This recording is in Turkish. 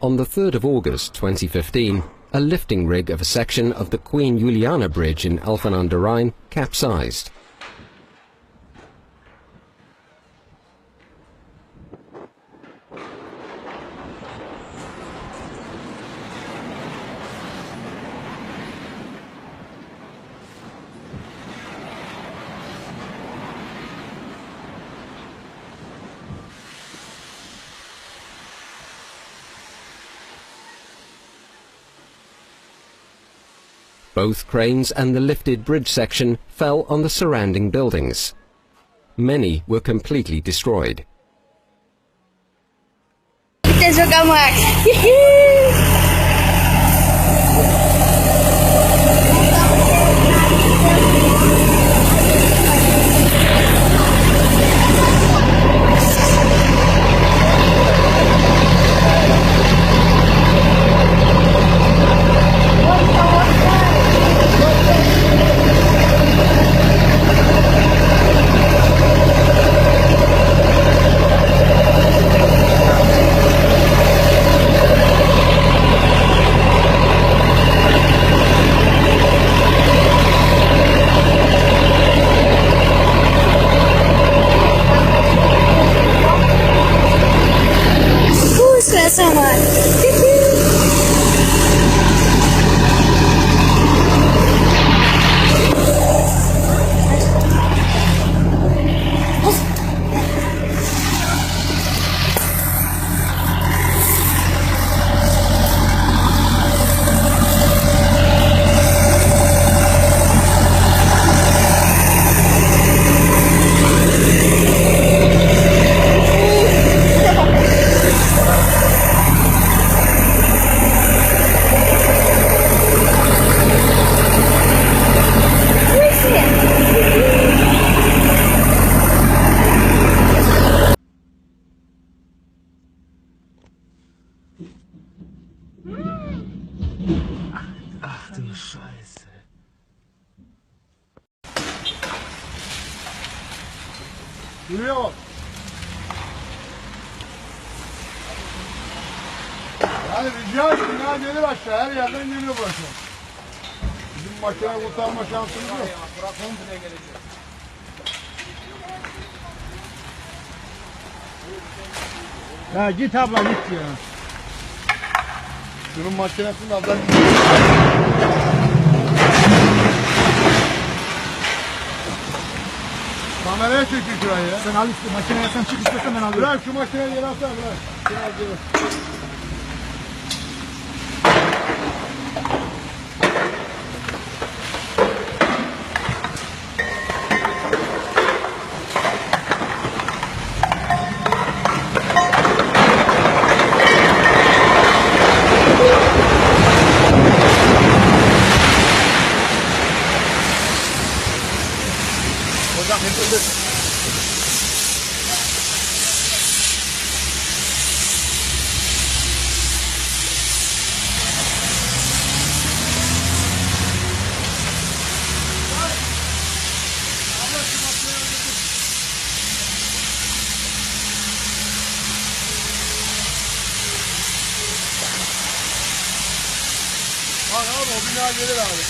On the 3rd of August 2015, a lifting rig of a section of the Queen Juliana Bridge in Alphen aan den Rijn capsized. Both cranes and the lifted bridge section fell on the surrounding buildings. Many were completely destroyed. So much. Ach du Scheiße. Duruyor. Yani rica ettim ya, gelir aşağı, her yerden geliyor burası. Bizim makine kurtarma şansımız yok. Ya git abla git ya. Şunun makinesini al, ben... Kameraya çekin şurayı ya. Sen al işte makineye, sen çık istiyorsan ben alıyorum. Bırak şu makineyi yere atsana, bırak. Biraz yere. Hocam hep Bak abi, o bina gelir abi.